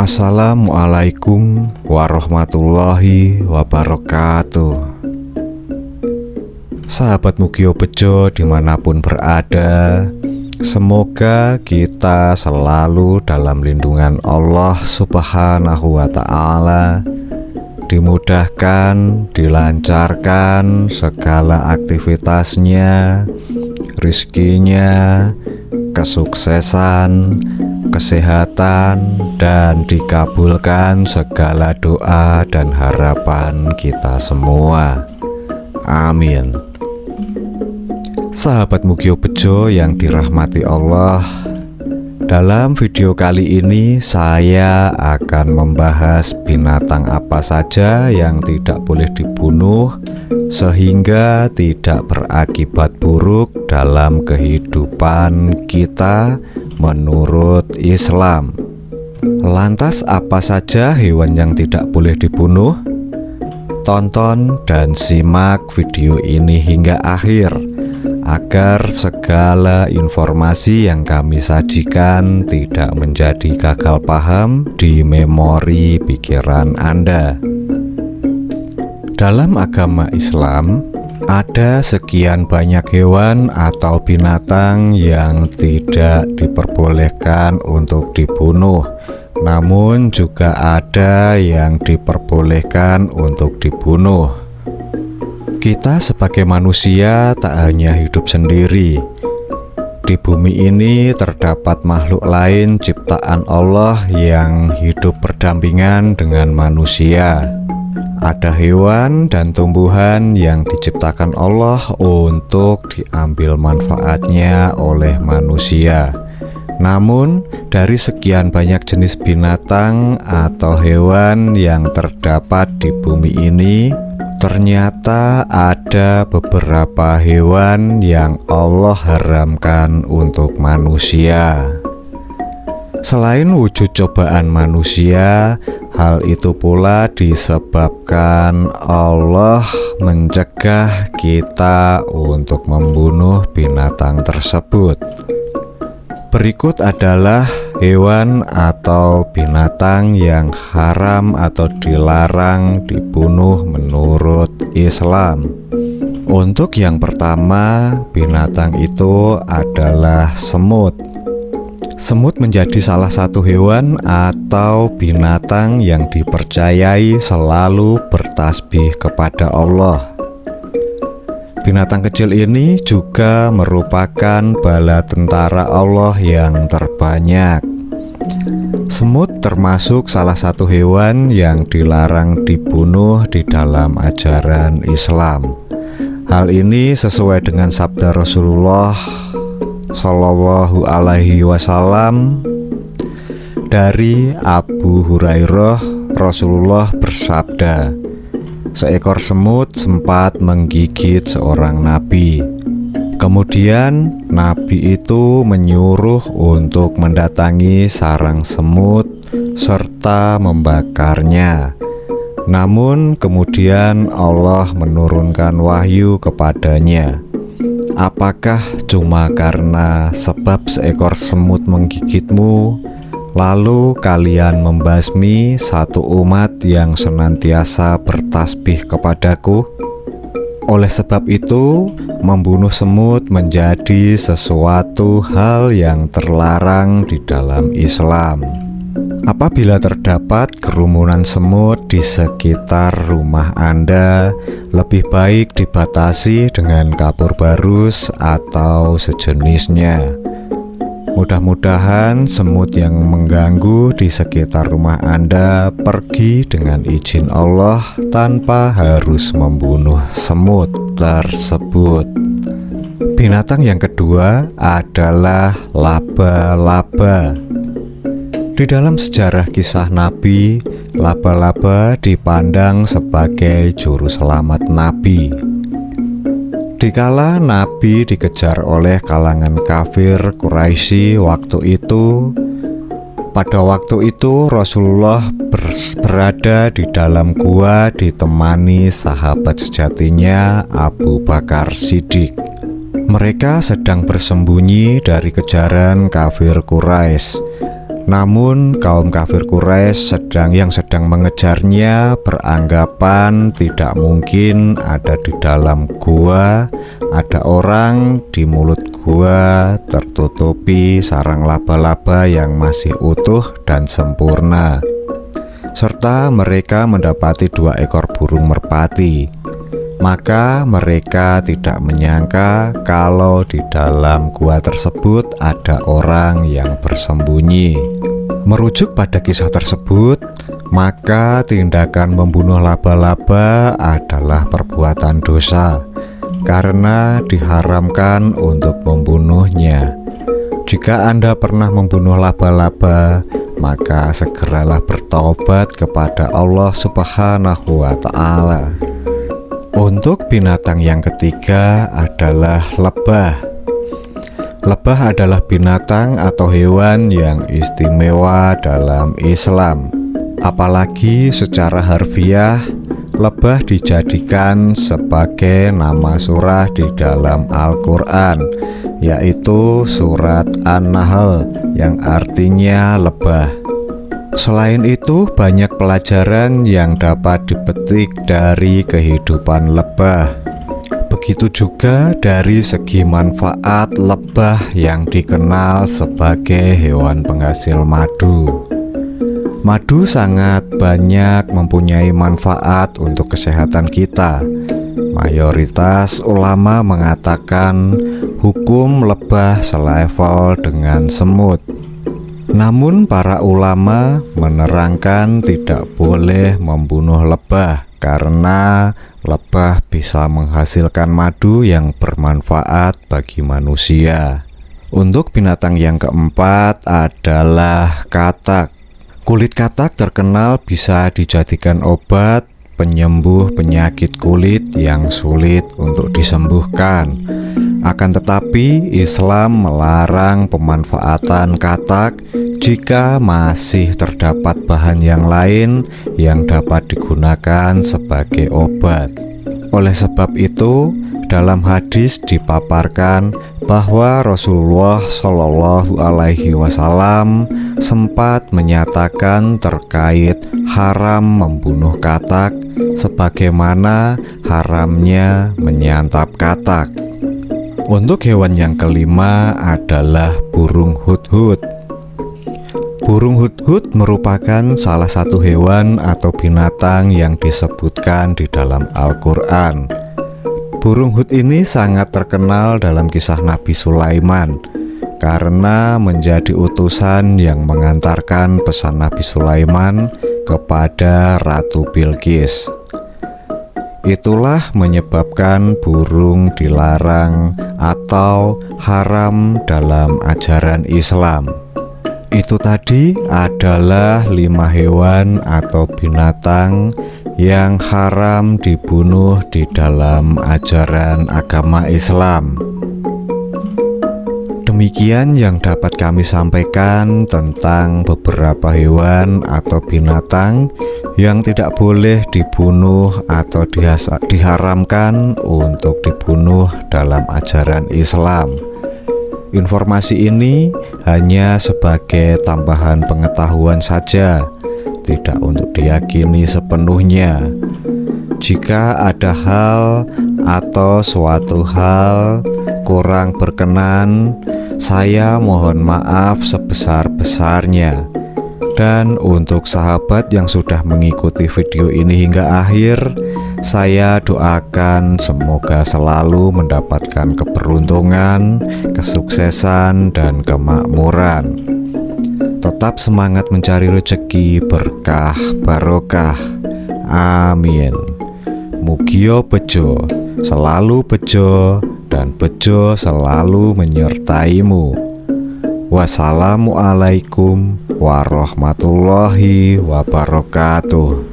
Assalamualaikum warahmatullahi wabarakatuh. Sahabat Mugio Bejo dimanapun berada, semoga kita selalu dalam lindungan Allah Subhanahu wa Ta'ala, dimudahkan, dilancarkan segala aktivitasnya, rizkinya, kesuksesan, kesehatan, dan dikabulkan segala doa dan harapan kita semua. Amin. Sahabat Mugio Bejo yang dirahmati Allah, dalam video kali ini saya akan membahas binatang apa saja yang tidak boleh dibunuh sehingga tidak berakibat buruk dalam kehidupan kita menurut Islam. Lantas apa saja hewan yang tidak boleh dibunuh? Tonton dan simak video ini hingga akhir agar segala informasi yang kami sajikan tidak menjadi gagal paham di memori pikiran Anda. Dalam agama Islam, ada sekian banyak hewan atau binatang yang tidak diperbolehkan untuk dibunuh, namun juga ada yang diperbolehkan untuk dibunuh. Kita sebagai manusia tak hanya hidup sendiri. Di bumi ini terdapat makhluk lain ciptaan Allah yang hidup berdampingan dengan manusia. Ada hewan dan tumbuhan yang diciptakan Allah untuk diambil manfaatnya oleh manusia. Namun, dari sekian banyak jenis binatang atau hewan yang terdapat di bumi ini, ternyata ada beberapa hewan yang Allah haramkan untuk manusia. Selain wujud cobaan manusia, hal itu pula disebabkan Allah mencegah kita untuk membunuh binatang tersebut. Berikut adalah hewan atau binatang yang haram atau dilarang dibunuh menurut Islam. Untuk yang pertama, binatang itu adalah semut. Semut menjadi salah satu hewan atau binatang yang dipercayai selalu bertasbih kepada Allah. Binatang kecil ini juga merupakan bala tentara Allah yang terbanyak. Semut termasuk salah satu hewan yang dilarang dibunuh di dalam ajaran Islam. Hal ini sesuai dengan sabda Rasulullah Shallallahu Alaihi Wasallam. Dari Abu Hurairah, Rasulullah bersabda, seekor semut sempat menggigit seorang nabi. Kemudian nabi itu menyuruh untuk mendatangi sarang semut serta membakarnya. Namun kemudian Allah menurunkan wahyu kepadanya, apakah cuma karena sebab seekor semut menggigitmu, lalu kalian membasmi satu umat yang senantiasa bertasbih kepadaku? Oleh sebab itu, membunuh semut menjadi sesuatu hal yang terlarang di dalam Islam. Apabila terdapat kerumunan semut di sekitar rumah Anda, lebih baik dibatasi dengan kapur barus atau sejenisnya. Mudah-mudahan semut yang mengganggu di sekitar rumah Anda pergi dengan izin Allah tanpa harus membunuh semut tersebut. Binatang yang kedua adalah laba-laba. Di dalam sejarah kisah Nabi, laba-laba dipandang sebagai juru selamat Nabi. Dikala Nabi dikejar oleh kalangan kafir Quraisy waktu itu, pada waktu itu Rasulullah berada di dalam gua ditemani sahabat sejatinya Abu Bakar Siddiq. Mereka sedang bersembunyi dari kejaran kafir Quraisy. Namun kaum kafir Quraisy yang sedang mengejarnya beranggapan tidak mungkin ada di dalam gua ada orang di mulut gua tertutupi sarang laba-laba yang masih utuh dan sempurna, serta mereka mendapati 2 ekor burung merpati. Maka mereka tidak menyangka kalau di dalam gua tersebut ada orang yang bersembunyi. Merujuk pada kisah tersebut, maka tindakan membunuh laba-laba adalah perbuatan dosa karena diharamkan untuk membunuhnya. Jika Anda pernah membunuh laba-laba, maka segeralah bertobat kepada Allah Subhanahu wa Ta'ala. Untuk binatang yang ketiga adalah lebah. Lebah adalah binatang atau hewan yang istimewa dalam Islam. Apalagi secara harfiah, lebah dijadikan sebagai nama surah di dalam Al-Quran, yaitu surat An-Nahl yang artinya lebah. Selain itu, banyak pelajaran yang dapat dipetik dari kehidupan lebah. Begitu juga dari segi manfaat lebah yang dikenal sebagai hewan penghasil madu. Madu sangat banyak mempunyai manfaat untuk kesehatan kita. Mayoritas ulama mengatakan hukum lebah selevel dengan semut. Namun para ulama menerangkan tidak boleh membunuh lebah karena lebah bisa menghasilkan madu yang bermanfaat bagi manusia. Untuk binatang yang keempat adalah katak. Kulit katak terkenal bisa dijadikan obat penyembuh penyakit kulit yang sulit untuk disembuhkan. Akan tetapi, Islam melarang pemanfaatan katak jika masih terdapat bahan yang lain yang dapat digunakan sebagai obat. Oleh sebab itu, dalam hadis dipaparkan bahwa Rasulullah Shallallahu Alaihi Wasallam sempat menyatakan terkait haram membunuh katak, sebagaimana haramnya menyantap katak. Untuk hewan yang kelima adalah burung hudhud. Burung hudhud merupakan salah satu hewan atau binatang yang disebutkan di dalam Al-Quran. Burung hud ini sangat terkenal dalam kisah Nabi Sulaiman karena menjadi utusan yang mengantarkan pesan Nabi Sulaiman kepada Ratu Bilqis. Itulah menyebabkan burung dilarang atau haram dalam ajaran Islam. Itu tadi adalah 5 hewan atau binatang yang haram dibunuh di dalam ajaran agama Islam. Demikian yang dapat kami sampaikan tentang beberapa hewan atau binatang yang tidak boleh dibunuh atau diharamkan untuk dibunuh dalam ajaran Islam. Informasi ini hanya sebagai tambahan pengetahuan saja, tidak untuk diyakini sepenuhnya. Jika ada hal atau suatu hal kurang berkenan, saya mohon maaf sebesar-besarnya. Dan untuk sahabat yang sudah mengikuti video ini hingga akhir, saya doakan semoga selalu mendapatkan keberuntungan, kesuksesan, dan kemakmuran. Tetap semangat mencari rezeki berkah barokah. Amin. Mugia bejo, selalu bejo, dan bejo selalu menyertaimu. Wassalamualaikum warahmatullahi wabarakatuh.